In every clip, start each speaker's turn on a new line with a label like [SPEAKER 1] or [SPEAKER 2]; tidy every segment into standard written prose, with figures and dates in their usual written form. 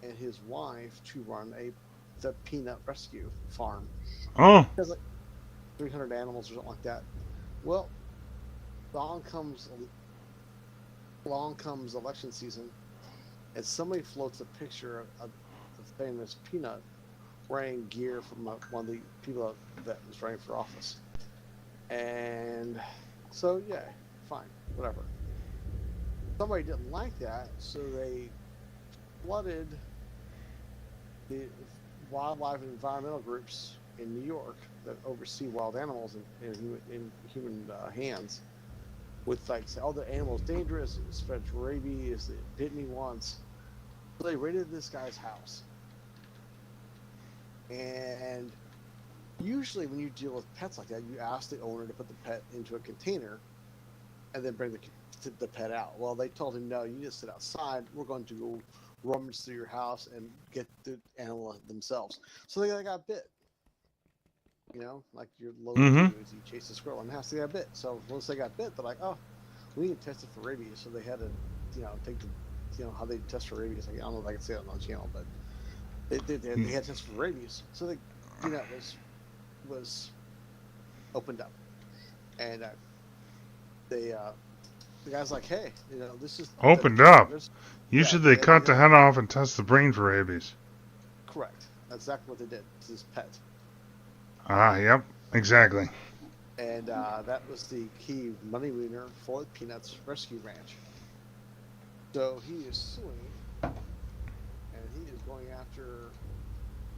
[SPEAKER 1] and his wife to run the peanut rescue farm.
[SPEAKER 2] Oh.
[SPEAKER 1] There's like 300 animals or something like that. Well, along comes along comes election season, and somebody floats a picture of the famous Peanut wearing gear from one of the people that was running for office. And so, yeah, fine, whatever. Somebody didn't like that, so they flooded the wildlife and environmental groups in New York that oversee wild animals in human hands with like, say, oh, the animal's dangerous, it spreads rabies, it bit me once. So they raided this guy's house. And usually when you deal with pets like that, you ask the owner to put the pet into a container and then bring the pet out. Well, they told him, no, you just sit outside. We're going to go rummage through your house and get the animal themselves. So they got bit. You know, like your local
[SPEAKER 2] Mm-hmm.
[SPEAKER 1] news, you chase a squirrel in the house, they got bit. So once they got bit, they're like, oh, we need to test it for rabies. So they had to, take the, how they test for rabies. Like, I don't know if I can say it on the channel, but they had tests for rabies. So the peanut was opened up, and they the guy's like, hey, this is
[SPEAKER 2] Opened up.
[SPEAKER 1] yeah,
[SPEAKER 2] Usually they cut the head off and test the brain for rabies.
[SPEAKER 1] correct. That's exactly what they did to this pet.
[SPEAKER 2] Ah, yep, exactly.
[SPEAKER 1] And that was the key money winner for the Peanuts Rescue Ranch. So he is suing, and he is going after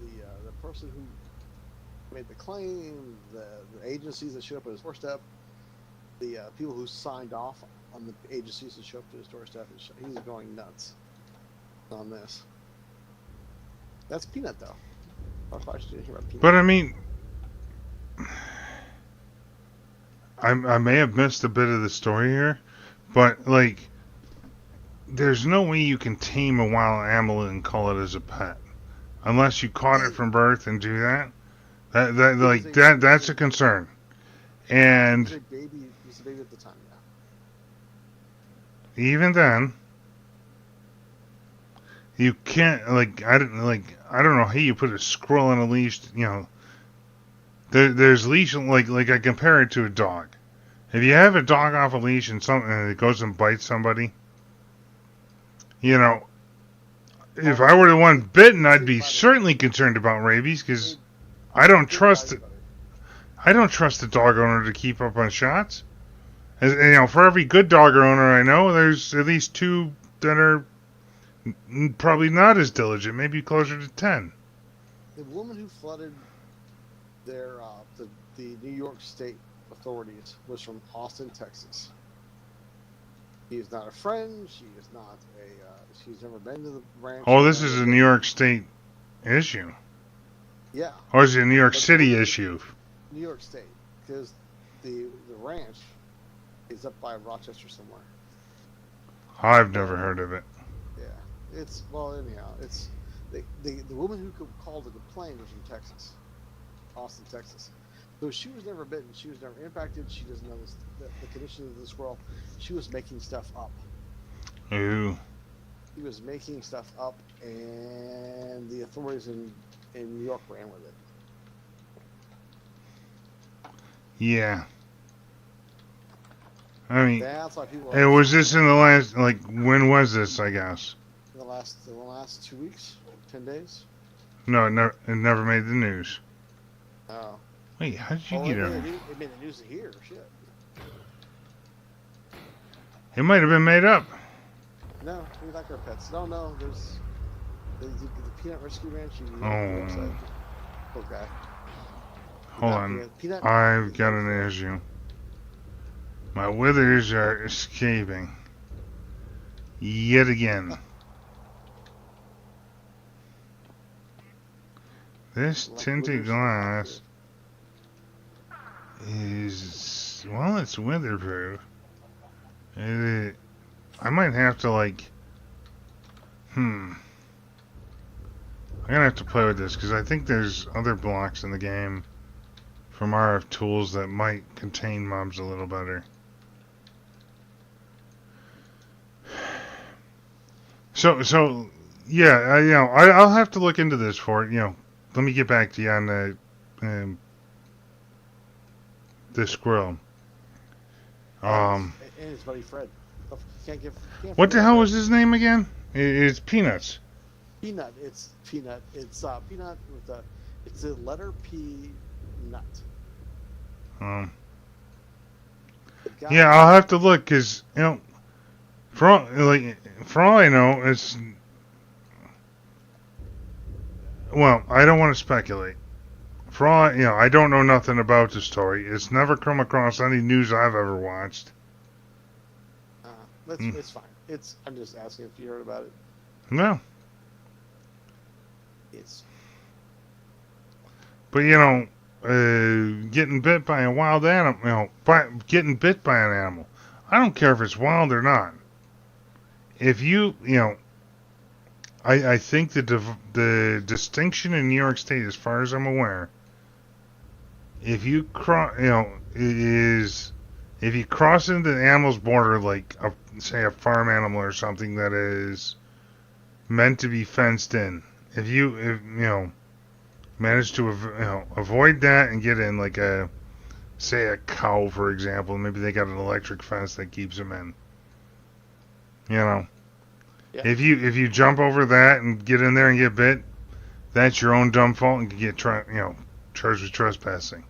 [SPEAKER 1] the person who made the claim, the agencies that showed up at his doorstep, the people who signed off on the agencies that showed up to his doorstep. He's going nuts on this. That's Peanut, though. I probably should hear about Peanut.
[SPEAKER 2] But I mean, I may have missed a bit of the story here, but like, there's no way you can tame a wild animal and call it as a pet, unless you caught it from birth and do that. That's a concern. And
[SPEAKER 1] He was a baby at the time,
[SPEAKER 2] even then, you can't I don't know how you put a squirrel on a leash. There's leash like I compare it to a dog. If you have a dog off a leash and it goes and bites somebody, if I were the one bitten, I'd be certainly concerned about rabies because I don't trust the dog owner to keep up on shots. For every good dog owner I know, there's at least two that are probably not as diligent, maybe closer to 10.
[SPEAKER 1] The woman who flooded their the New York State authorities was from Austin, Texas. She is not a friend. She is not she's never been to the ranch.
[SPEAKER 2] Oh, this is a New York State issue.
[SPEAKER 1] Yeah.
[SPEAKER 2] Or is it a New York City issue?
[SPEAKER 1] New York State, because the ranch is up by Rochester somewhere.
[SPEAKER 2] I've never heard of it.
[SPEAKER 1] Yeah, anyhow, it's the woman who called to complain was from Texas, Austin, Texas. So she was never bitten. She was never impacted. She doesn't know the condition of the squirrel. She was making stuff up.
[SPEAKER 2] Ooh.
[SPEAKER 1] He was making stuff up, and the authorities in New York ran with it.
[SPEAKER 2] Yeah. I mean,
[SPEAKER 1] that's why people.
[SPEAKER 2] Hey, was this in the last? When was this? I guess.
[SPEAKER 1] In the last 2 weeks, 10 days.
[SPEAKER 2] No, it never made the news.
[SPEAKER 1] Oh.
[SPEAKER 2] Wait, how did you get it?
[SPEAKER 1] It made the news here. Shit.
[SPEAKER 2] It might have been made up.
[SPEAKER 1] No, we like our pets. No, there's the Peanut Rescue Ranch.
[SPEAKER 2] Oh.
[SPEAKER 1] Poor guy.
[SPEAKER 2] Hold on. I've got an issue. My withers are escaping. Yet again. This tinted glass is, it's weatherproof. I might have to I'm gonna have to play with this because I think there's other blocks in the game from RF tools that might contain mobs a little better. So Yeah, I'll have to look into this for it. Let me get back to you on the squirrel.
[SPEAKER 1] And
[SPEAKER 2] Um,
[SPEAKER 1] his buddy Fred. Can't
[SPEAKER 2] what
[SPEAKER 1] forget
[SPEAKER 2] the
[SPEAKER 1] about
[SPEAKER 2] hell
[SPEAKER 1] Fred.
[SPEAKER 2] was his name again? It's Peanuts.
[SPEAKER 1] Peanut. It's peanut. It's peanut with a. It's a letter P nut.
[SPEAKER 2] Um,
[SPEAKER 1] The guy
[SPEAKER 2] yeah, I'll have to look because for all I know, it's well, I don't want to speculate. For all I don't know nothing about the story. It's never come across any news I've ever watched.
[SPEAKER 1] That's
[SPEAKER 2] Mm.
[SPEAKER 1] it's fine. I'm just asking if you heard about it.
[SPEAKER 2] No,
[SPEAKER 1] It's
[SPEAKER 2] but getting bit by a wild animal, getting bit by an animal. I don't care if it's wild or not. If I think the distinction in New York State, as far as I'm aware, if you cross, is if you cross into the animal's border, like say a farm animal or something that is meant to be fenced in, if you manage to avoid that and get in, like say a cow, for example, maybe they got an electric fence that keeps them in.
[SPEAKER 1] yeah.
[SPEAKER 2] If you jump over that and get in there and get bit, that's your own dumb fault and you get charged with trespassing.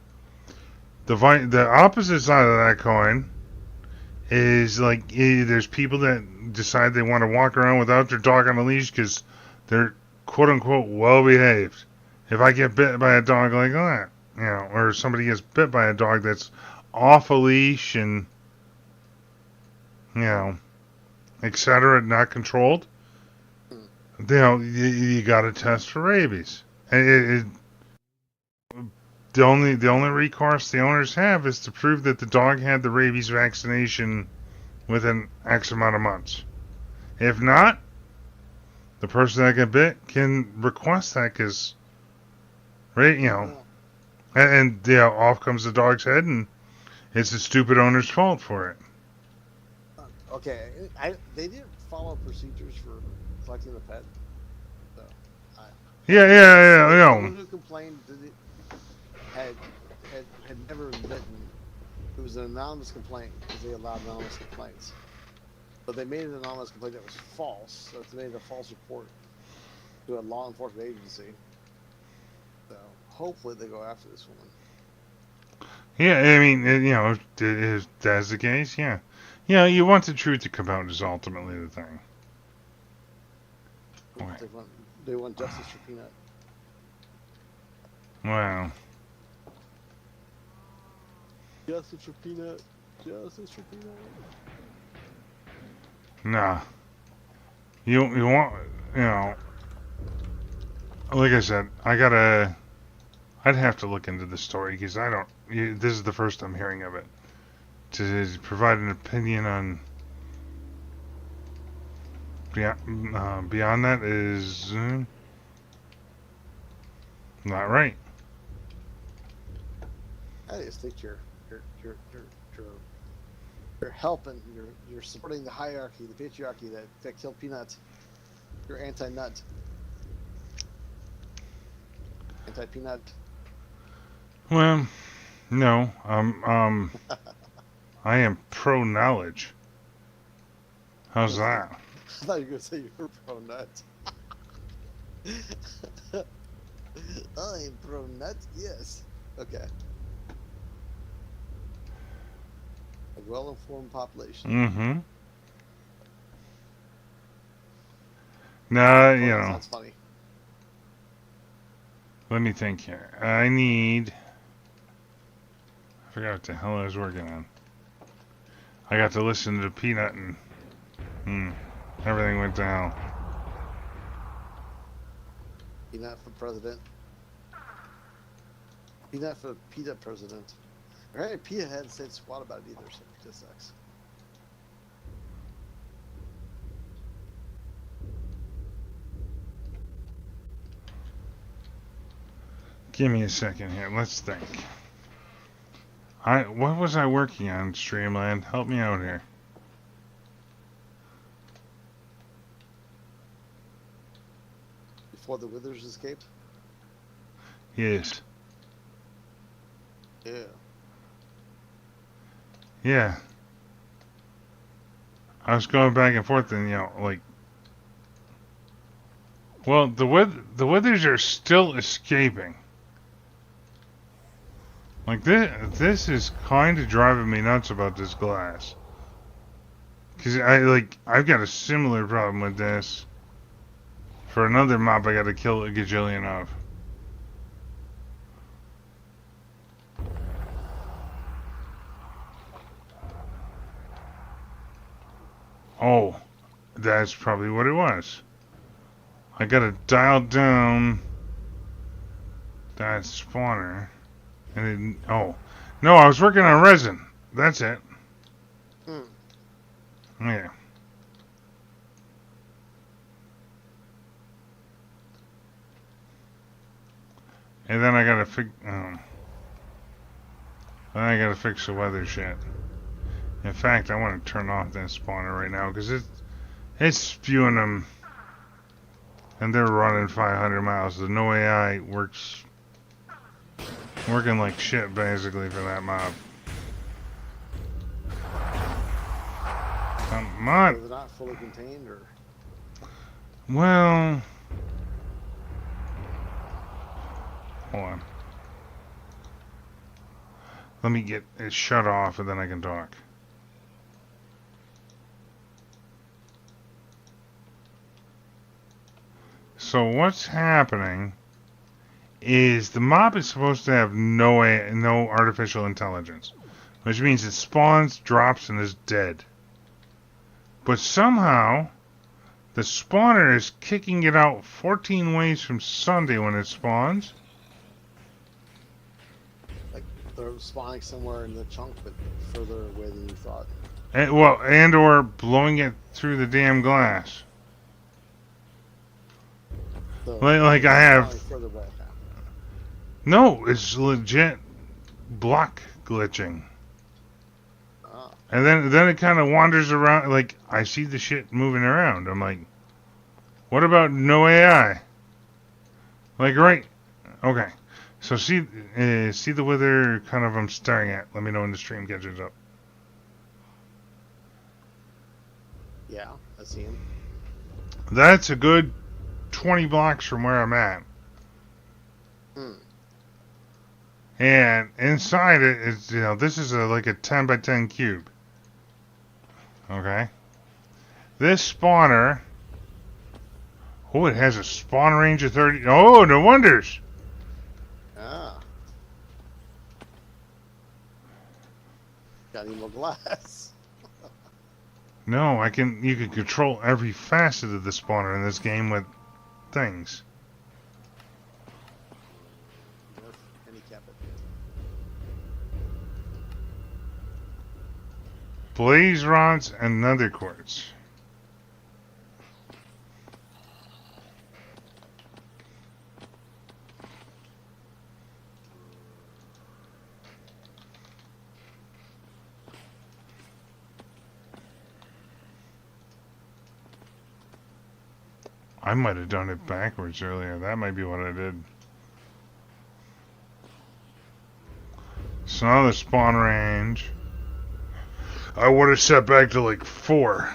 [SPEAKER 2] The opposite side of that coin is like there's people that decide they want to walk around without their dog on a leash because they're quote unquote well behaved. If I get bit by a dog like that, or somebody gets bit by a dog that's off a leash and etc., not controlled, you got to test for rabies. And the only recourse the owners have is to prove that the dog had the rabies vaccination within X amount of months. If not, the person that got bit can request that because, right, off comes the dog's head, and it's the stupid owner's fault for it.
[SPEAKER 1] Okay. They didn't follow procedures for collecting the pet. So,
[SPEAKER 2] Yeah.
[SPEAKER 1] someone who complained had never been bitten. It was an anonymous complaint because they allowed anonymous complaints. But they made an anonymous complaint that was false, so they made a false report to a law enforcement agency. So hopefully they go after this woman.
[SPEAKER 2] Yeah, I mean, if that's the case, yeah. You want the truth to come out is ultimately the thing.
[SPEAKER 1] They want justice for Peanut.
[SPEAKER 2] Wow.
[SPEAKER 1] Justice for Peanut. Justice for Peanut.
[SPEAKER 2] Nah. You want, like I said, I'd have to look into the story because this is the first I'm hearing of it. To provide an opinion on beyond that is not right.
[SPEAKER 1] I just think you're helping. You're supporting the hierarchy, the patriarchy that killed Peanut. You're anti-nut, anti-peanut.
[SPEAKER 2] Well, no, I am pro knowledge. How's that?
[SPEAKER 1] I thought you were going to say you were pro-nut. I'm pro-nut, yes. Okay. A well-informed population.
[SPEAKER 2] Mm-hmm. Now,
[SPEAKER 1] Sounds funny.
[SPEAKER 2] Let me think here. I forgot what the hell I was working on. I got to listen to Peanut and everything went down.
[SPEAKER 1] Peanut for president. Peanut for Peanut president. Alright, Peanut hadn't said squat about it either, so it just sucks.
[SPEAKER 2] Give me a second here. Let's think. What was I working on, Streamland? Help me out here.
[SPEAKER 1] before the withers escaped?
[SPEAKER 2] Yes.
[SPEAKER 1] Yeah.
[SPEAKER 2] Yeah. I was going back and forth, and like, well, the withers are still escaping. Like this is kind of driving me nuts about this glass. Cause I've got a similar problem with this. For another mob, I got to kill a gajillion of. Oh, that's probably what it was. I gotta dial down that spawner. And it, oh. No, I was working on resin. That's it.
[SPEAKER 1] Hmm.
[SPEAKER 2] Yeah. And then I gotta fix. Then I gotta fix the weather shit. In fact, I want to turn off that spawner right now because it's spewing them, and they're running 500 miles. The no AI working like shit basically for that mob. Come on.
[SPEAKER 1] So they're not fully contained, or?
[SPEAKER 2] Well, hold on. Let me get it shut off, and then I can talk. So what's happening is the mob is supposed to have no artificial intelligence, which means it spawns, drops, and is dead. But somehow, the spawner is kicking it out 14 ways from Sunday when it spawns.
[SPEAKER 1] Like they're spawning somewhere in the chunk, but further away than you thought.
[SPEAKER 2] And or blowing it through the damn glass.
[SPEAKER 1] So
[SPEAKER 2] Like I have.
[SPEAKER 1] further away.
[SPEAKER 2] No, it's legit block glitching.
[SPEAKER 1] Ah.
[SPEAKER 2] And then it kind of wanders around. Like I see the shit moving around. I'm like, what about no AI? Like right, okay. So see the wither kind of I'm staring at. Let me know when the stream catches up.
[SPEAKER 1] Yeah, I see him.
[SPEAKER 2] That's a good 20 blocks from where I'm at.
[SPEAKER 1] Hmm.
[SPEAKER 2] And inside it is, this is like a 10 by 10 cube. Okay. This spawner, oh, it has a spawn range of 30. Oh, no wonders.
[SPEAKER 1] Ah. Got any more glass?
[SPEAKER 2] No, you can control every facet of the spawner in this game with things.
[SPEAKER 1] Handicap it.
[SPEAKER 2] Blaze rods and nether quartz. I might have done it backwards earlier. That might be what I did. So now the spawn range, I would have set back to like 4.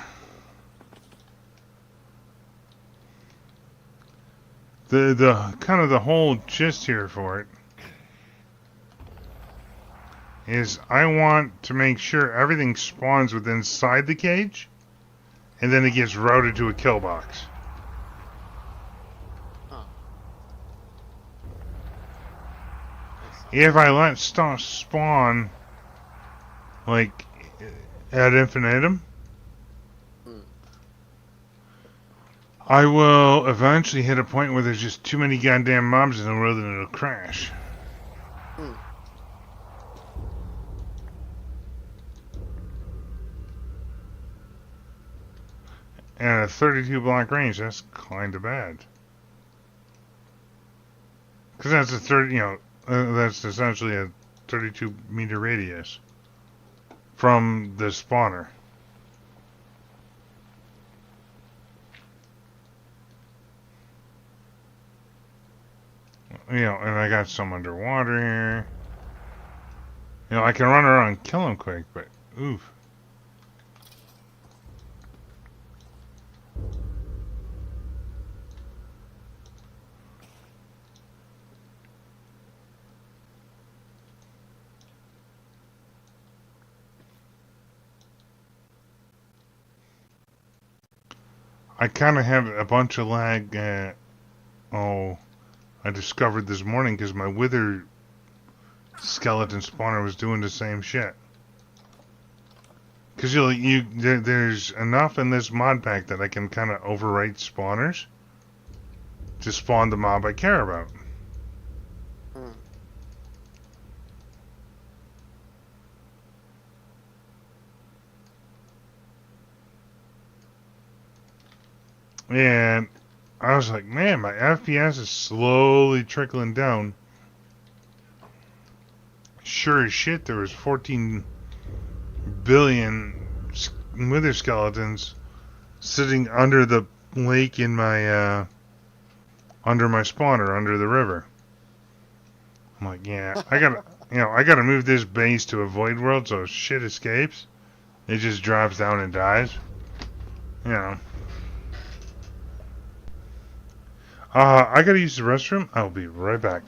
[SPEAKER 2] The kind of the whole gist here for it is I want to make sure everything spawns within inside the cage, and then it gets routed to a kill box. If I let stuff spawn like ad infinitum, I will eventually hit a point where there's just too many goddamn mobs in the world and it'll crash. And at a 32 block range, that's kind of bad. Because that's a 30, that's essentially a 32 meter radius from the spawner. and I got some underwater here. I can run around and kill them quick, but oof. I kind of have a bunch of lag. I discovered this morning because my wither skeleton spawner was doing the same shit. Because there's enough in this mod pack that I can kind of overwrite spawners to spawn the mob I care about. And I was like, man, my FPS is slowly trickling down. Sure as shit, there was 14 billion wither skeletons sitting under the lake in my under my spawner under the river. I'm like, yeah, I gotta move this base to a void world so shit escapes. It just drops down and dies. I gotta use the restroom. I'll be right back.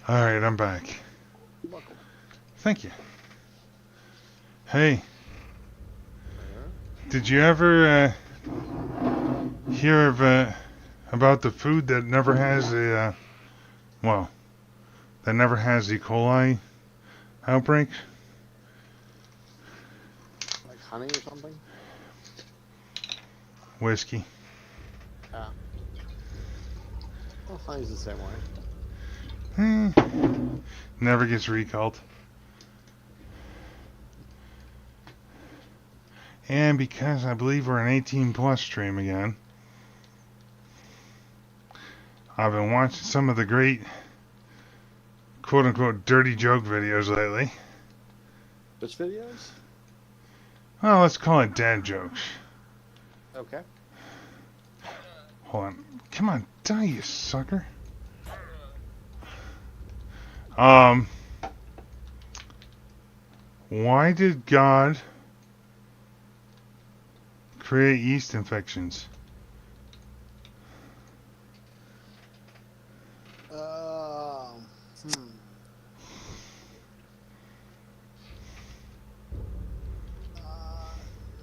[SPEAKER 2] Alright, I'm back.
[SPEAKER 1] You're welcome.
[SPEAKER 2] Thank you. Hey, did you ever hear of about the food that never has a that never has E. coli outbreak?
[SPEAKER 1] Like honey or something?
[SPEAKER 2] Whiskey.
[SPEAKER 1] Yeah. Well, honey's the same way.
[SPEAKER 2] Never gets recalled. And because I believe we're an 18 plus stream again, I've been watching some of the great quote unquote dirty joke videos lately.
[SPEAKER 1] Which videos?
[SPEAKER 2] Well, let's call it dad jokes.
[SPEAKER 1] Okay.
[SPEAKER 2] Hold on. Come on, die, you sucker. Why did God create yeast infections?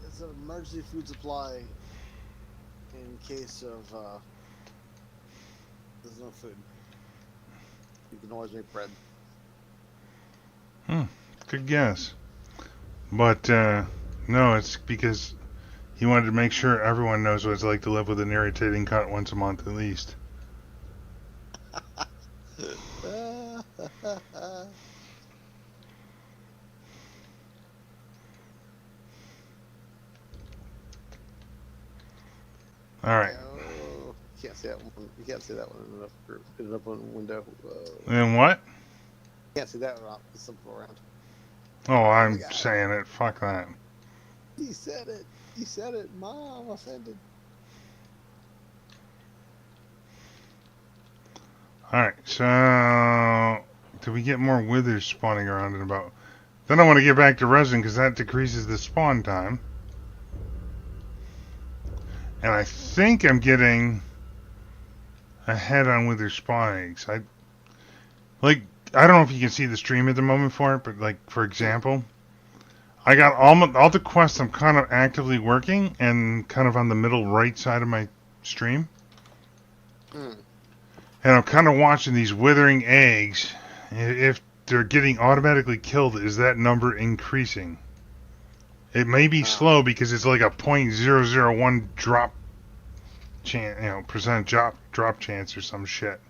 [SPEAKER 1] It's an emergency food supply in case of there's no food. You can always make bread.
[SPEAKER 2] Good guess. But, no, it's because he wanted to make sure everyone knows what it's like to live with an irritating cunt once a month at least. All right.
[SPEAKER 1] Oh, you can't see that one. You can't see that one in an open window.
[SPEAKER 2] And what?
[SPEAKER 1] You can't see that one. It's simple around.
[SPEAKER 2] Oh,
[SPEAKER 1] Oh my
[SPEAKER 2] I'm
[SPEAKER 1] god.
[SPEAKER 2] saying it. Fuck that.
[SPEAKER 1] He said it. He said it. Mom offended.
[SPEAKER 2] Alright, so... Do we get more withers spawning around in about... Then I want to get back to resin because that decreases the spawn time. And I think I'm getting ahead on wither spawn eggs. I don't know if you can see the stream at the moment for it, but like, for example, I got all the quests I'm kind of actively working and kind of on the middle right side of my stream.
[SPEAKER 1] Mm.
[SPEAKER 2] And I'm kind of watching these withering eggs. If they're getting automatically killed, is that number increasing? It may be slow because it's like a .001 drop chance, percent drop chance or some shit.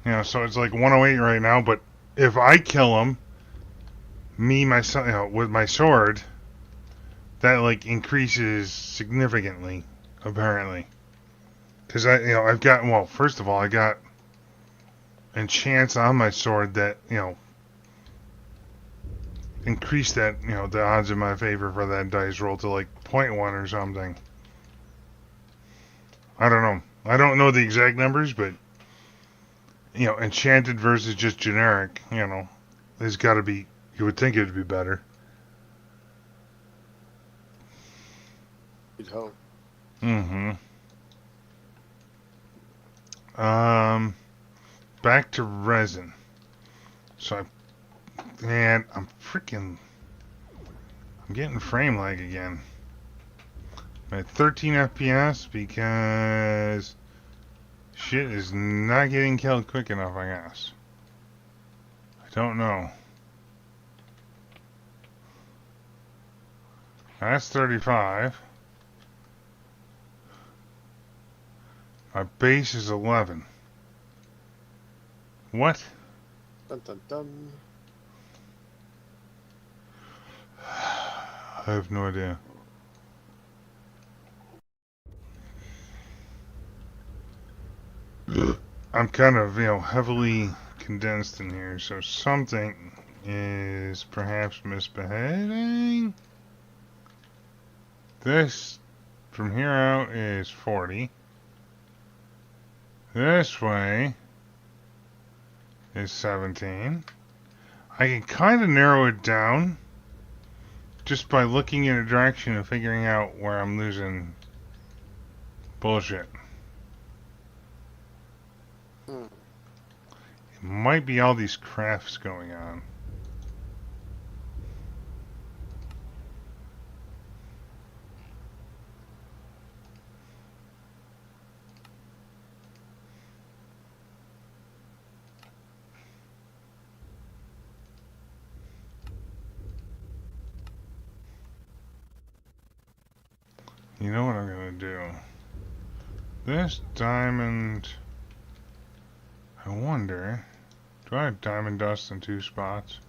[SPEAKER 2] So it's like 108 right now. But if I kill them, myself, with my sword, that like increases significantly, apparently. Because I've got, well, first of all, I got enchants on my sword that, increase that, the odds in my favor for that dice roll to like .1 or something. I don't know. I don't know the exact numbers, but, enchanted versus just generic, there's got to be, you would think it would be better.
[SPEAKER 1] You'd hope.
[SPEAKER 2] Mm-hmm. Back to resin. So I'm getting frame lag again. I'm at 13 FPS because shit is not getting killed quick enough, I guess. I don't know. That's 35. My base is 11. What?
[SPEAKER 1] Dun dun dun.
[SPEAKER 2] I have no idea. I'm kind of, heavily condensed in here, so something is perhaps misbehaving. This, from here out, is 40. This way is 17. I can kind of narrow it down just by looking in a direction and figuring out where I'm losing bullshit. It might be all these crafts going on. You know what I'm gonna do? This diamond... I wonder... Do I have diamond dust in 2 spots?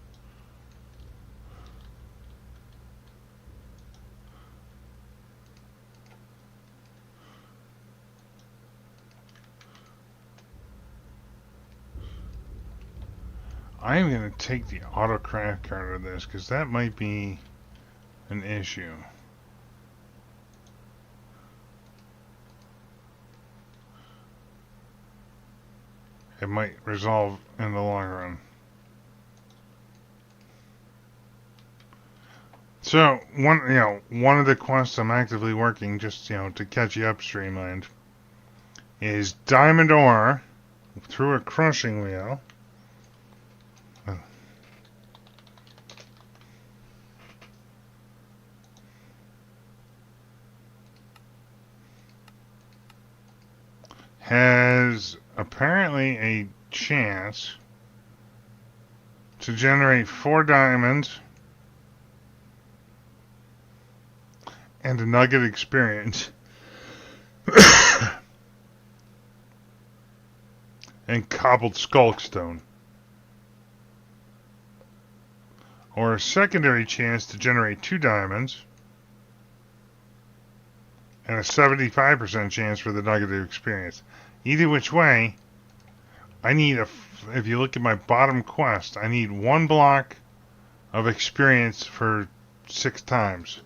[SPEAKER 2] I am going to take the auto craft card of this because that might be an issue. It might resolve in the long run. So one of the quests I'm actively working just to catch you up, Streamland, is diamond ore through a crushing wheel. Has apparently a chance to generate 4 diamonds and a nugget experience and cobbled skulkstone. Or a secondary chance to generate 2 diamonds and a 75% chance for the nugget to experience. Either which way, I need if you look at my bottom quest, I need 1 block of experience for 6 times.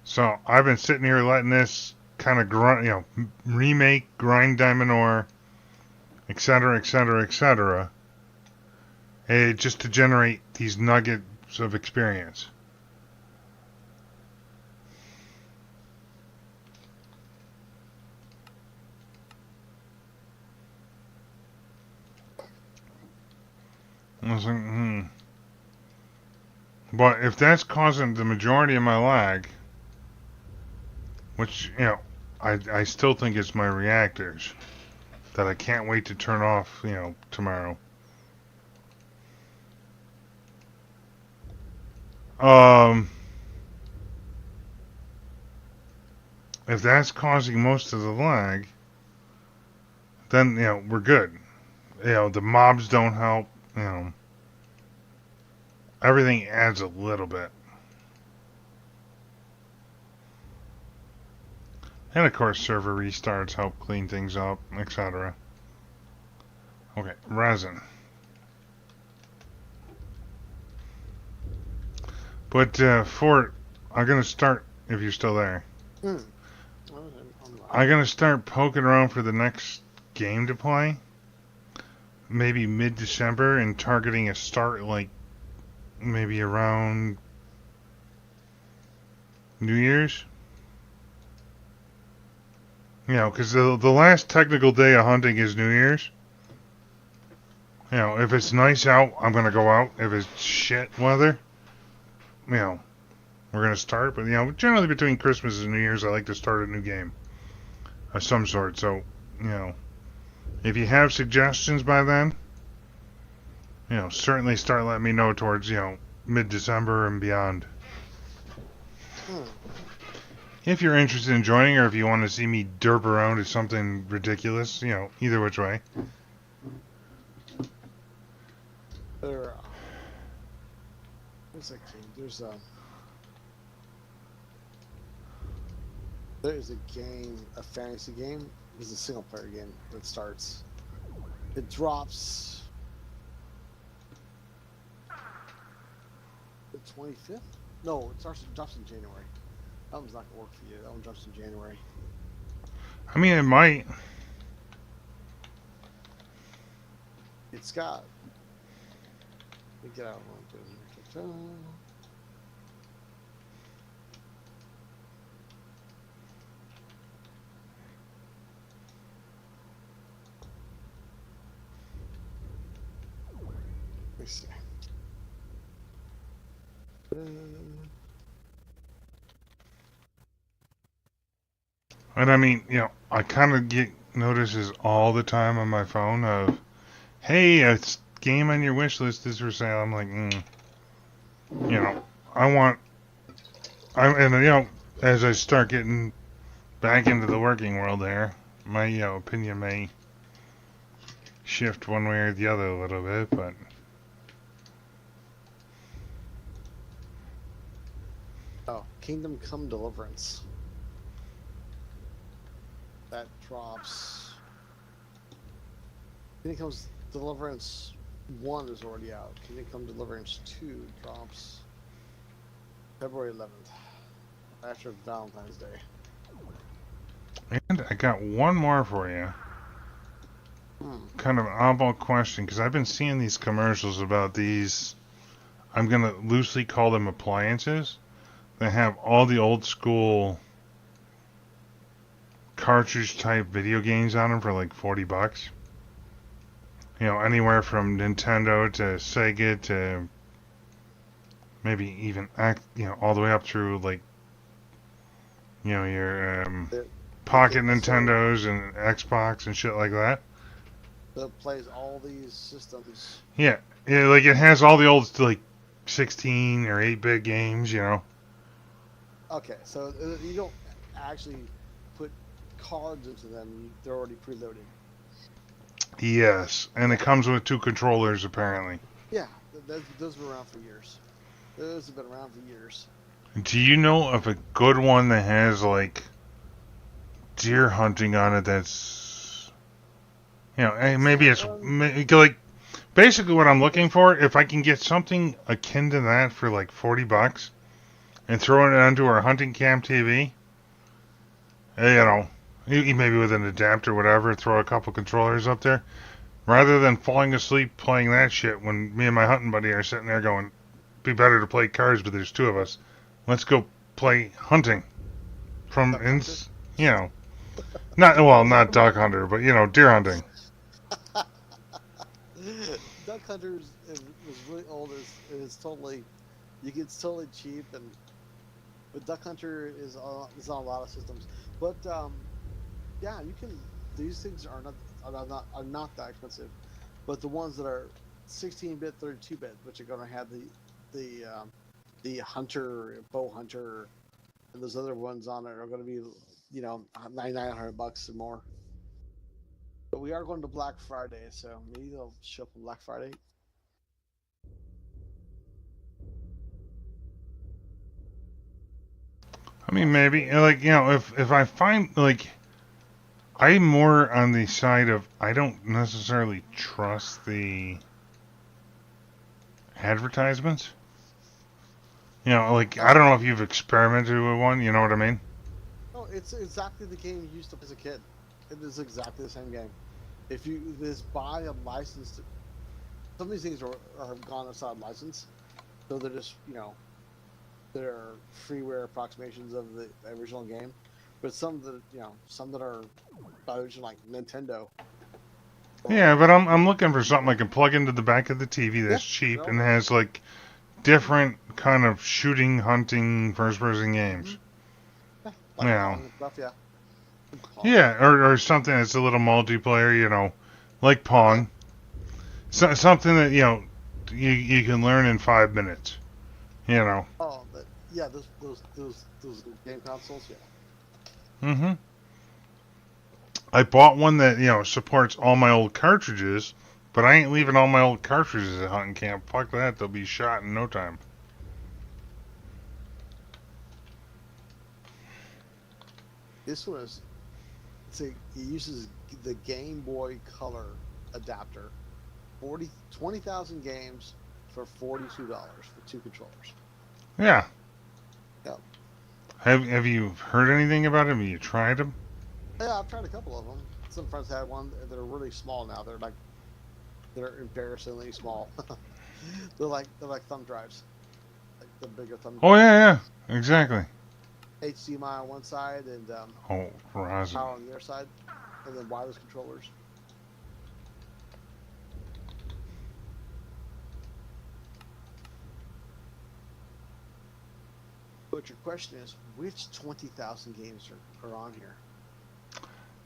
[SPEAKER 2] So I've been sitting here letting this kind of remake, grind diamond ore, etc., etc., etc., just to generate these nuggets of experience. I was like, But if that's causing the majority of my lag, which, I still think it's my reactors that I can't wait to turn off, tomorrow. If that's causing most of the lag, then, we're good. The mobs don't help, everything adds a little bit. And of course, server restarts help clean things up, etc. Okay, resin. But I'm gonna start if you're still there. I'm gonna start poking around for the next game to play. Maybe mid-December and targeting a start like maybe around New Year's. Because the last technical day of hunting is New Year's. If it's nice out, I'm going to go out. If it's shit weather, we're going to start. But, generally between Christmas and New Year's, I like to start a new game of some sort. So, if you have suggestions by then, certainly start letting me know towards, mid-December and beyond. If you're interested in joining, or if you want to see me derp around at something ridiculous, either which way.
[SPEAKER 1] What's that game? There's a game, a fantasy game. It's a single player game that starts. It drops the 25th? No, it drops in January. That one's not gonna work for you. That one drops in January.
[SPEAKER 2] I mean, it might.
[SPEAKER 1] It's got. Let me get out one. Let me see.
[SPEAKER 2] And I mean, I kind of get notices all the time on my phone of, hey, a game on your wish list is for sale. I'm like, as I start getting back into the working world there, my, opinion may shift one way or the other a little bit, but.
[SPEAKER 1] Oh, Kingdom Come Deliverance. That drops. Kingdom Come Deliverance 1 is already out. Kingdom Come Deliverance 2 drops February 11th, after Valentine's Day.
[SPEAKER 2] And I got one more for you. Kind of an oddball question, because I've been seeing these commercials about these, I'm going to loosely call them appliances, that have all the old school cartridge type video games on them for like $40. Anywhere from Nintendo to Sega to maybe even all the way up through like your pocket Nintendos and Xbox and shit like that.
[SPEAKER 1] That plays all these systems.
[SPEAKER 2] Yeah, like it has all the old like 16 or 8-bit games,
[SPEAKER 1] Okay, so you don't actually put cards into them; they're already preloaded.
[SPEAKER 2] Yes, and it comes with 2 controllers apparently.
[SPEAKER 1] Yeah, those were around for years. Those have been around for years.
[SPEAKER 2] Do you know of a good one that has like deer hunting on it that's,
[SPEAKER 1] It's
[SPEAKER 2] maybe
[SPEAKER 1] not,
[SPEAKER 2] it's like basically what I'm looking for. If I can get something akin to that for like $40 and throwing it onto our hunting cam TV, maybe with an adapter, whatever, throw a couple controllers up there, rather than falling asleep playing that shit when me and my hunting buddy are sitting there going, be better to play cards, but there's two of us. Let's go play hunting from
[SPEAKER 1] Duck Hunter.
[SPEAKER 2] not duck hunter, but deer hunting.
[SPEAKER 1] Duck Hunter was really old. It's totally it's totally cheap, but Duck Hunter is on a lot of systems. But yeah, you can. These things are not that expensive, but the ones that are 16-bit, 32-bit, which are going to have the hunter, bow hunter, and those other ones on it are going to be $9,900 or more. But we are going to Black Friday, so maybe they'll show up on Black Friday.
[SPEAKER 2] I mean, maybe if I find I'm more on the side of I don't necessarily trust the advertisements. I don't know if you've experimented with one. You know what I mean?
[SPEAKER 1] No, it's exactly the game you used to play as a kid. It is exactly the same game. If you just buy a license, some of these things are gone outside license, so they're just they're freeware approximations of the original game. But some that are by original, like Nintendo.
[SPEAKER 2] Yeah, but I'm looking for something I can plug into the back of the TV that's cheap and has different kind of shooting, hunting, first-person games.
[SPEAKER 1] Like Pong and stuff, yeah. Pong.
[SPEAKER 2] Yeah, or something that's a little multiplayer, like Pong. So, something that you can learn in 5 minutes.
[SPEAKER 1] Oh, yeah, those game consoles, yeah.
[SPEAKER 2] Mm-hmm. I bought one that supports all my old cartridges, but I ain't leaving all my old cartridges at hunting camp. Fuck that, they'll be shot in no time.
[SPEAKER 1] This one it uses the Game Boy Color adapter. 20,000 games for $42 for 2 controllers.
[SPEAKER 2] Yeah.
[SPEAKER 1] Yep.
[SPEAKER 2] Have you heard anything about them? Have you tried them?
[SPEAKER 1] Yeah, I've tried a couple of them. Some friends had one. They're really small now. They're embarrassingly small. they're like thumb drives, like the bigger thumb.
[SPEAKER 2] Oh yeah, exactly.
[SPEAKER 1] HDMI on one side and
[SPEAKER 2] Horizon.
[SPEAKER 1] power on the other side, and then wireless controllers. But your question is, which 20,000 games are on here?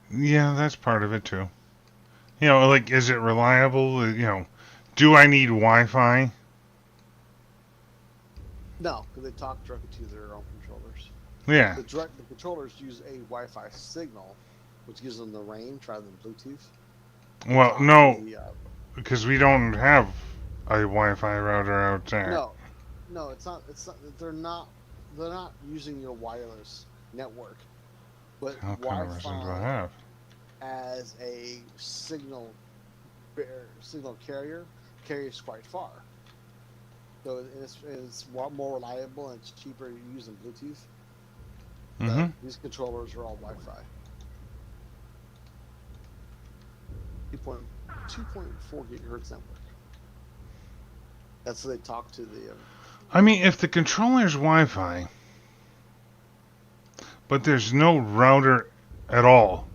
[SPEAKER 2] Yeah, that's part of it too. Is it reliable? Do I need Wi-Fi?
[SPEAKER 1] No, because they talk directly to their own controllers.
[SPEAKER 2] Yeah.
[SPEAKER 1] The controllers use a Wi-Fi signal, which gives them the range rather than Bluetooth.
[SPEAKER 2] Well, no, because we don't have a Wi-Fi router out there.
[SPEAKER 1] No, it's not. They're not using your wireless network, but
[SPEAKER 2] What kind of version do I
[SPEAKER 1] Wi-Fi
[SPEAKER 2] have?
[SPEAKER 1] as a signal carrier carries quite far. So it's more reliable and it's cheaper to use than Bluetooth.
[SPEAKER 2] Mm-hmm.
[SPEAKER 1] These controllers are all Wi-Fi. 2.4 gigahertz network. That's how they talk to the.
[SPEAKER 2] I mean, if the controller's Wi-Fi, but there's no router at all,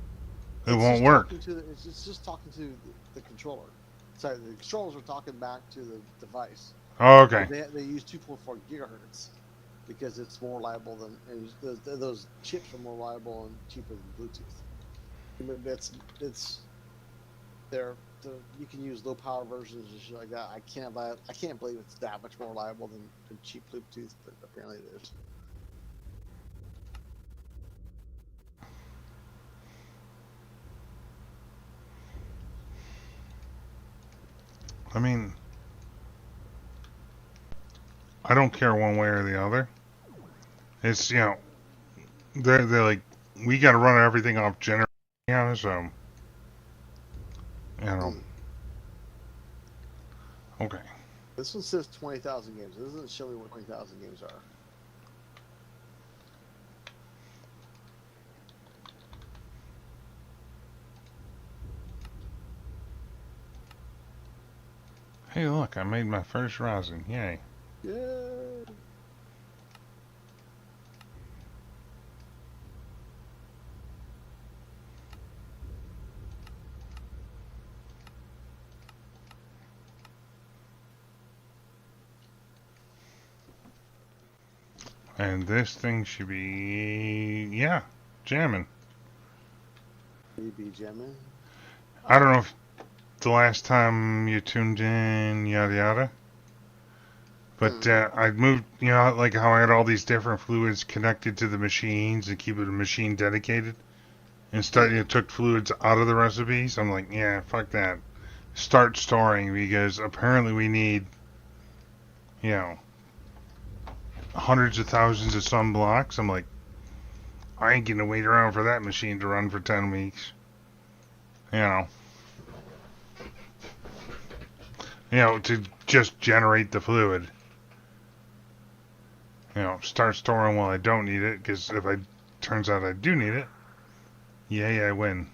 [SPEAKER 2] it won't work.
[SPEAKER 1] It's just talking to the controller. Sorry, the controllers are talking back to the device.
[SPEAKER 2] Oh, okay.
[SPEAKER 1] They use 2.4 gigahertz because it's more reliable and those chips are more reliable and cheaper than Bluetooth. You can use low power versions and shit like that. I can't believe it's that much more reliable than cheap Bluetooth, but apparently it is.
[SPEAKER 2] I mean, I don't care one way or the other. It's they're like we got to run everything off generator, so you know. Okay.
[SPEAKER 1] This one says 20,000 games. It doesn't show me what 20,000 games are.
[SPEAKER 2] Hey, look, I made my first rosin. Yay.
[SPEAKER 1] Yay!
[SPEAKER 2] And this thing should be, yeah, jamming.
[SPEAKER 1] Maybe jamming.
[SPEAKER 2] I don't know if the last time you tuned in, yada yada. But I'd moved, like how I had all these different fluids connected to the machines and keep it a machine dedicated. And took fluids out of the recipes. I'm like, yeah, fuck that. Start storing because apparently we need, you know, hundreds of thousands of some blocks. I'm like, I ain't gonna wait around for that machine to run for 10 weeks. To just generate the fluid. Start storing while I don't need it, because if I turns out I do need it, yay, I win.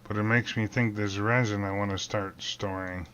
[SPEAKER 2] But it makes me think there's resin I want to start storing.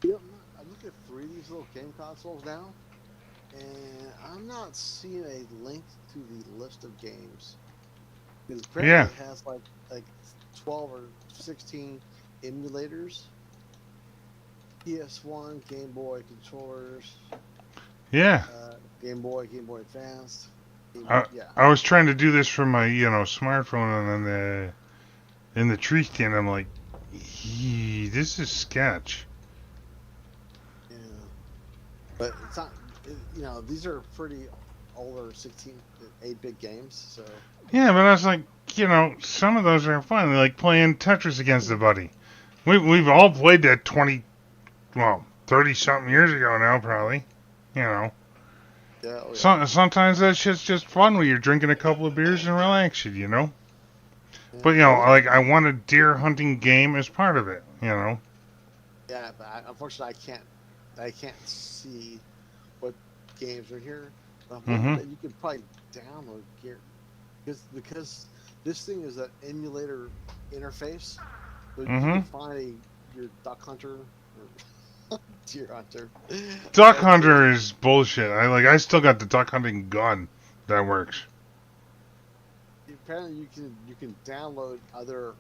[SPEAKER 1] I look at 3 of these little game consoles now, and I'm not seeing a link to the list of games. Because apparently it has like 12 or 16 emulators, PS1, Game Boy controllers,
[SPEAKER 2] Yeah.
[SPEAKER 1] Game Boy Advance.
[SPEAKER 2] I was trying to do this from my, smartphone and in the tree stand. I'm like, this is sketch.
[SPEAKER 1] Yeah, but it's not. These are pretty older 8-bit games. So
[SPEAKER 2] Yeah, but I was like, some of those are fun. Like playing Tetris against a buddy. We've all played that 30 something years ago now, probably.
[SPEAKER 1] Yeah, oh yeah.
[SPEAKER 2] Sometimes that shit's just fun when you're drinking a couple of beers and relaxing,
[SPEAKER 1] Yeah.
[SPEAKER 2] But like I want a deer hunting game as part of it,
[SPEAKER 1] Yeah, but unfortunately I can't see what games are here. That you could probably download gear because this thing is an emulator interface, so you can find your duck hunter or deer hunter.
[SPEAKER 2] Duck hunter is bullshit. I still got the duck hunting gun that works.
[SPEAKER 1] Apparently you can download other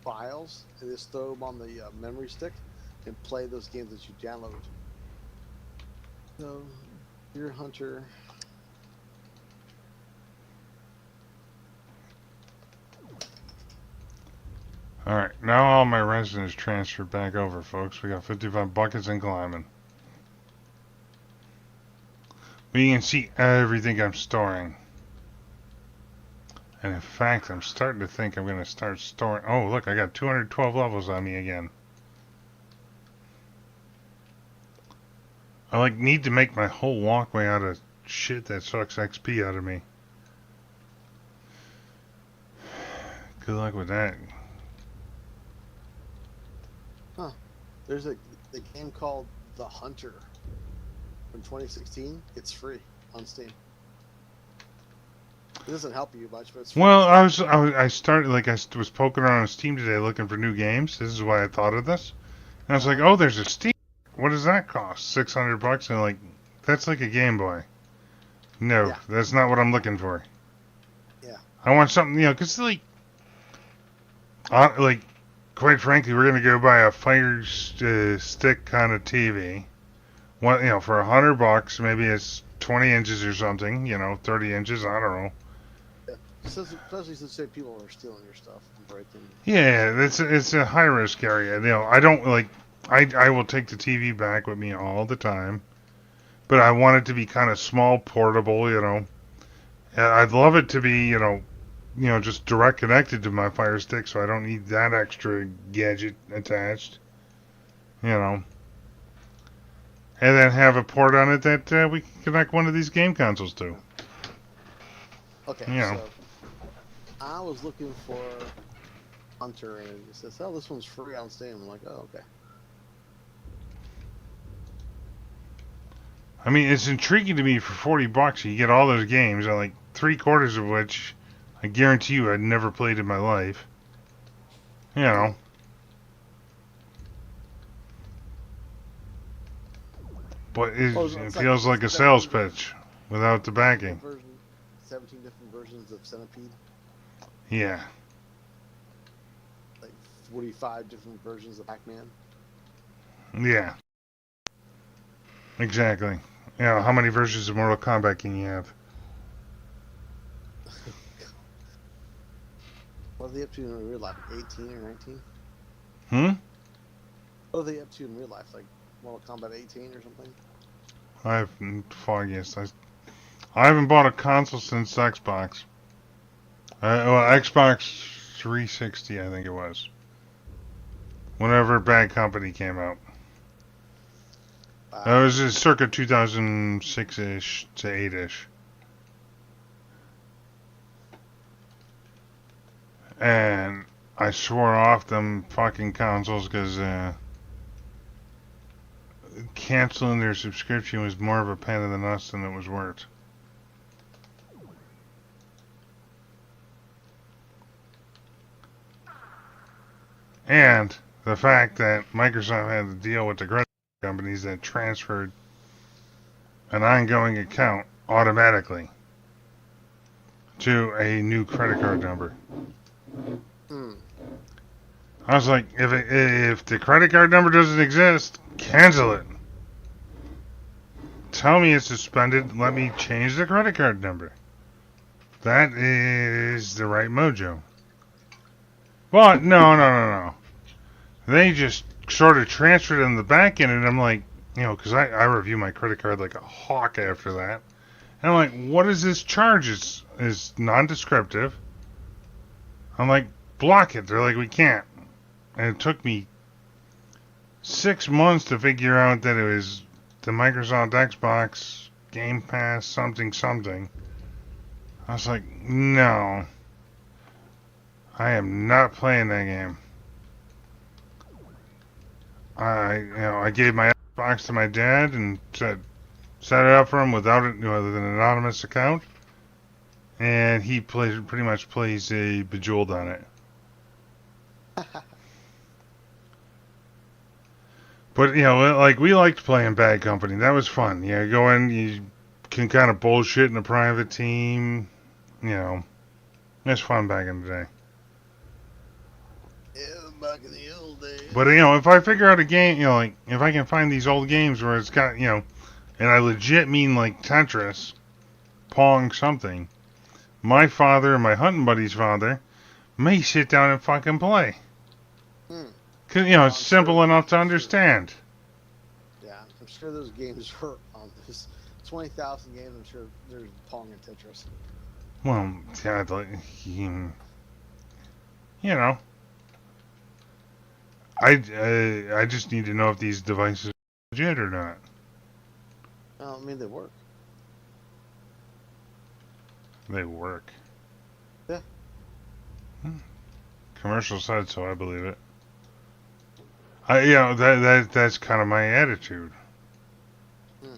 [SPEAKER 1] files and just throw them on the memory stick and play those games that you download. So, deer hunter.
[SPEAKER 2] Alright, now all my resin is transferred back over, folks. We got 55 buckets and climbing. But you can see everything I'm storing. And in fact, I'm starting to think I'm going to start storing. Oh, look, I got 212 levels on me again. I need to make my whole walkway out of shit that sucks XP out of me. Good luck with that.
[SPEAKER 1] Huh. There's a game called The Hunter from 2016. It's free on Steam. It doesn't help you much, but it's free.
[SPEAKER 2] Well, I started, I was poking around on Steam today looking for new games. This is why I thought of this. And I was like, oh, there's a Steam. What does that cost? $600? And that's like a Game Boy. No,
[SPEAKER 1] Yeah.
[SPEAKER 2] That's not what I'm looking for.
[SPEAKER 1] Yeah.
[SPEAKER 2] I want something, because quite frankly, we're gonna go buy a Fire Stick kind of TV. What, for $100, maybe it's 20 inches or something. 30 inches. I don't know.
[SPEAKER 1] Yeah. Especially since people are stealing your stuff and breaking.
[SPEAKER 2] Yeah, it's a high risk area. I don't I will take the TV back with me all the time, but I want it to be kind of small, portable. And I'd love it to be just direct connected to my Fire Stick, so I don't need that extra gadget attached. And then have a port on it that we can connect one of these game consoles to.
[SPEAKER 1] Okay, so I was looking for Hunter, and it says, "Oh, this one's free on Steam." I'm like, "Oh, okay."
[SPEAKER 2] I mean, it's intriguing to me for $40. You get all those games, and 3/4 of which I guarantee you I'd never played in my life. But it feels like a sales pitch without the backing.
[SPEAKER 1] 17 different versions of Centipede.
[SPEAKER 2] Yeah.
[SPEAKER 1] 45 different versions of Pac-Man.
[SPEAKER 2] Yeah. Exactly. How many versions of Mortal Kombat can you have?
[SPEAKER 1] What are they up to in real life? 18 or 19? What are they up to in real life? Mortal Kombat 18 or something?
[SPEAKER 2] I haven't foggiest. I haven't bought a console since Xbox. Xbox 360, I think it was. Whenever Bad Company came out. It was circa 2006-ish to 8-ish. And I swore off them fucking consoles because canceling their subscription was more of a pain in the nuts than it was worth. And the fact that Microsoft had to deal with the credit companies that transferred an ongoing account automatically to a new credit card number. I was like, if the credit card number doesn't exist, cancel it. Tell me it's suspended. Let me change the credit card number. That is the right mojo. But no. They just sort of transferred it in the back end, and I'm like, because I review my credit card like a hawk after that. And I'm like, what is this charge? It's non-descriptive. I'm like, block it. They're like, we can't. And it took me 6 months to figure out that it was the Microsoft Xbox Game Pass something. I was like, no. I am not playing that game. I gave my Xbox to my dad and set it up for him with an anonymous account, and he pretty much plays a Bejeweled on it. But we liked playing Bad Company. That was fun. Go in, you can kind of bullshit in a private team. It's fun back in the day.
[SPEAKER 1] Yeah, back in the old days.
[SPEAKER 2] But if I figure out a game, if I can find these old games where it's got, and I legit mean like Tetris, Pong, something, my father and my hunting buddy's father may sit down and fucking play. Because, it's simple enough to understand.
[SPEAKER 1] Yeah, I'm sure those games are on this 20,000 games. I'm sure there's Pong and Tetris.
[SPEAKER 2] Well, yeah, you know, I just need to know if these devices are legit or not.
[SPEAKER 1] I mean, they work.
[SPEAKER 2] They work.
[SPEAKER 1] Yeah.
[SPEAKER 2] Commercial said so. I believe it. That's kind of my attitude.
[SPEAKER 1] Hmm.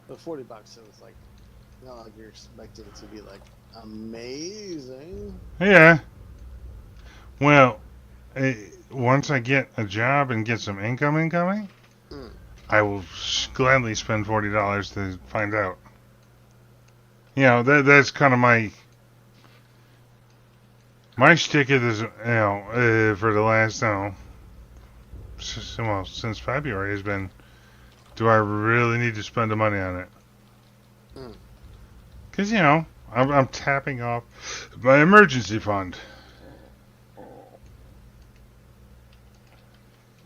[SPEAKER 1] But $40 is like not like you're expecting it to be like amazing.
[SPEAKER 2] Yeah. Well, once I get a job and get some income incoming,
[SPEAKER 1] Hmm.
[SPEAKER 2] I will gladly spend $40 to find out. That's kind of my shtick is for the last since February has been, do I really need to spend the money on it?
[SPEAKER 1] Hmm.
[SPEAKER 2] Because I'm tapping off my emergency fund.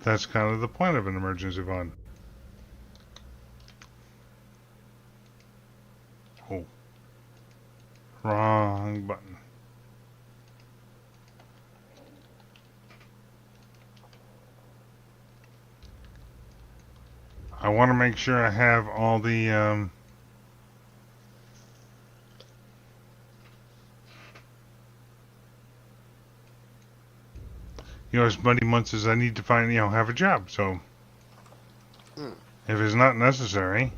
[SPEAKER 2] That's kind of the point of an emergency fund. Oh, wrong button. I want to make sure I have all the as many months as I need to find, have a job. So
[SPEAKER 1] Hmm.
[SPEAKER 2] if it's not necessary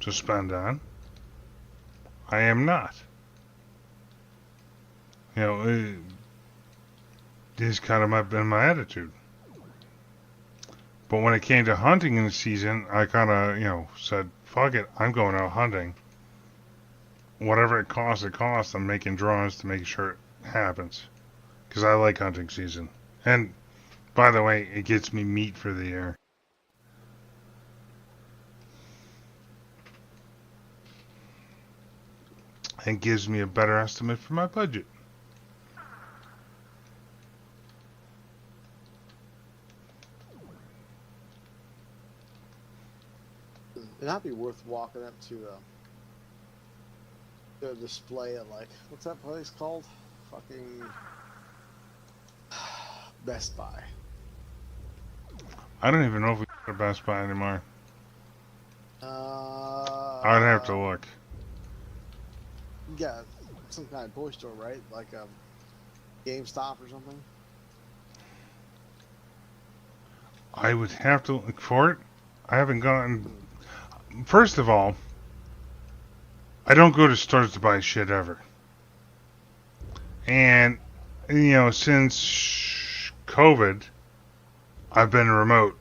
[SPEAKER 2] to spend on, I am not. It is kind of been my attitude. But when it came to hunting in the season, I kind of, said, fuck it, I'm going out hunting. Whatever it costs. I'm making drawings to make sure it happens. Because I like hunting season. And, by the way, it gets me meat for the year. And gives me a better estimate for my budget.
[SPEAKER 1] It'd not be worth walking up to the display at like what's that place called? Fucking Best Buy.
[SPEAKER 2] I don't even know if we got a Best Buy anymore. I'd have to look.
[SPEAKER 1] Yeah, some kind of toy store, right? Like a GameStop or something.
[SPEAKER 2] I would have to look for it. I haven't gotten. First of all, I don't go to stores to buy shit ever. And, since COVID, I've been remote.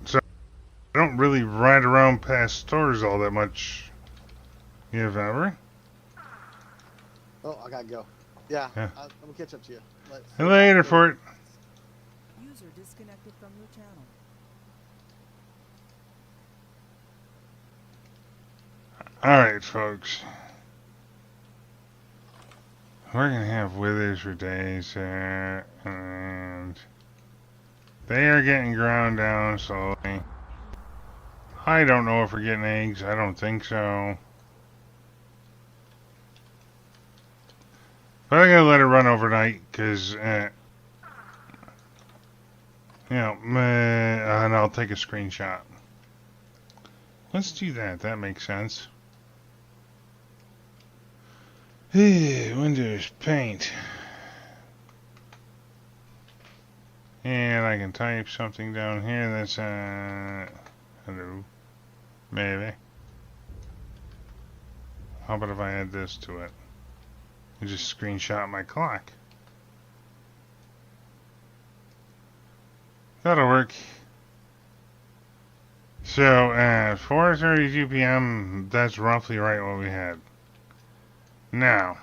[SPEAKER 2] So I don't really ride around past stores all that much, if ever.
[SPEAKER 1] Oh, I gotta go. Yeah,
[SPEAKER 2] Yeah.
[SPEAKER 1] I'm gonna catch up to you.
[SPEAKER 2] Later, Fort.
[SPEAKER 3] User disconnected from your channel.
[SPEAKER 2] Alright, folks. We're going to have withers for days here, and they are getting ground down slowly. I don't know if we're getting eggs. I don't think so. But I'm going to let it run overnight, because, and I'll take a screenshot. Let's do that. That makes sense. Windows Paint. And I can type something down here that's, hello. Maybe. How about if I add this to it? I just screenshot my clock. That'll work. So at 4:32 p.m., that's roughly right what we had. Now,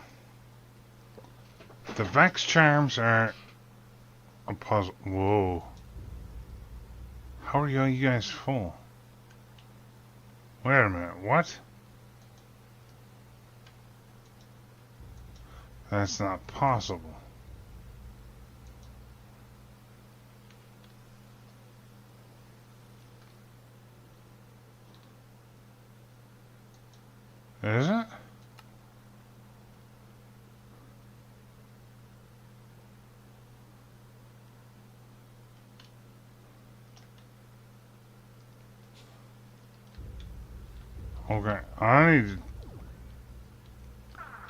[SPEAKER 2] the Vex charms are a puzzle. Whoa. How are you guys full? Wait a minute, what? That's not possible. Is it? Okay, I need to...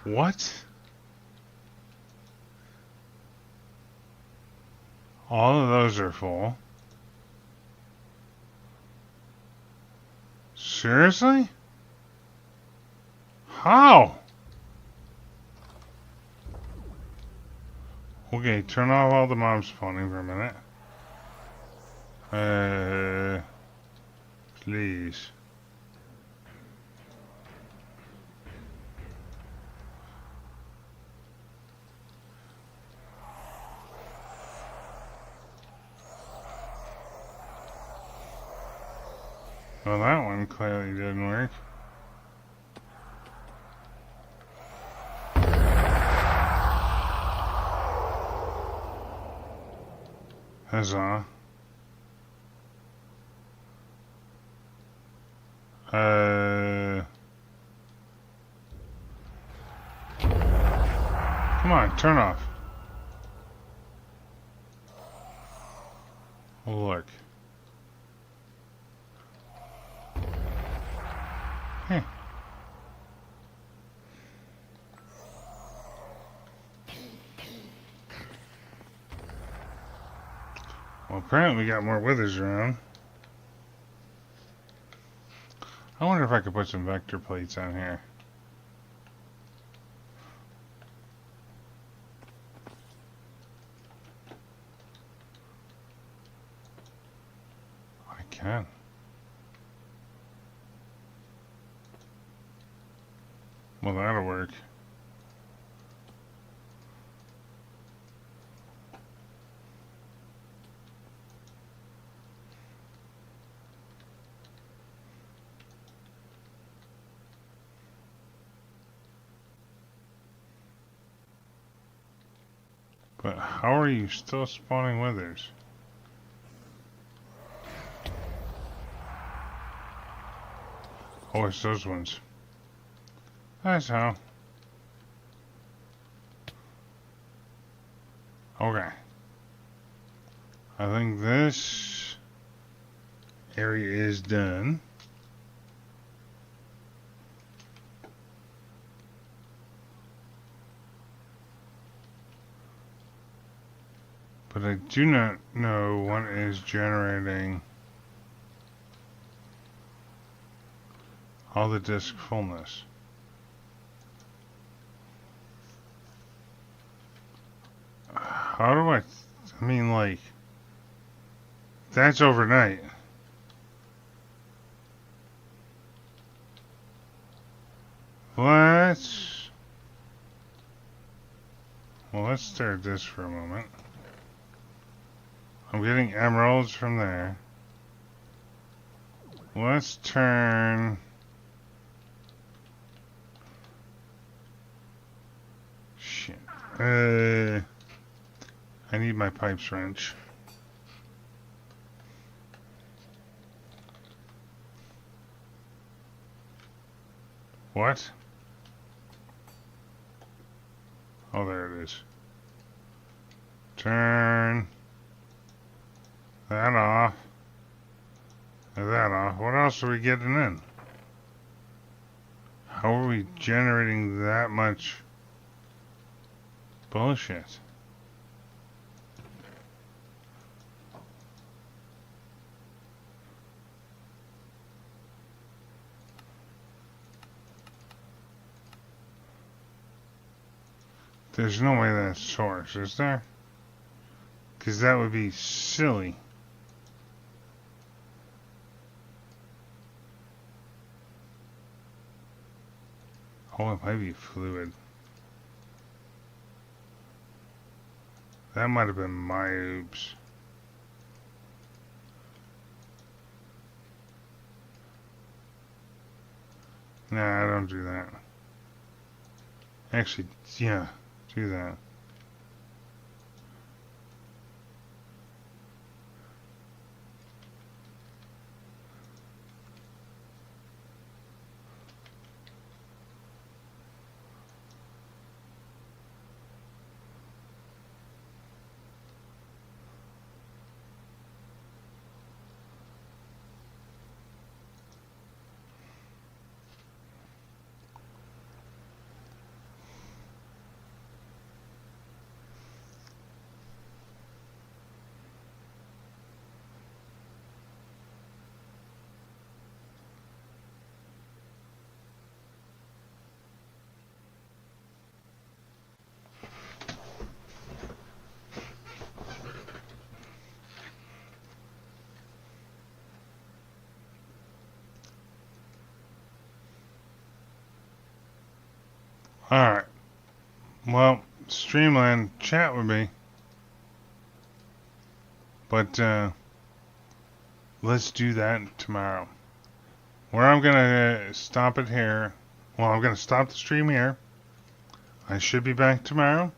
[SPEAKER 2] What? All of those are full. Seriously? How? Okay, turn off all the mob spawning for a minute. Please. Well, that one clearly didn't work. Huzzah. Come on, turn off. Look. Hey. Well, apparently we got more withers around. I wonder if I could put some vector plates on here. I can. Well, that'll work. But how are you still spawning withers? Oh, it's those ones. That's how. Okay. I think this area is done. But I do not know what is generating all the disk fullness. How do I mean, like, that's overnight. Let's stare at this for a moment. I'm getting emeralds from there. Let's turn... Shit. I need my pipes wrench. What? Oh, there it is. Turn that off. And that off. What else are we getting in? How are we generating that much bullshit? There's no way that's source, is there? Because that would be silly. Oh, it might be fluid. That might have been my oops. Nah, I don't do that. Actually, yeah, do that. Alright. Well, Streamland, chat with me. But, let's do that tomorrow. Where I'm going to stop it here. Well, I'm going to stop the stream here. I should be back tomorrow.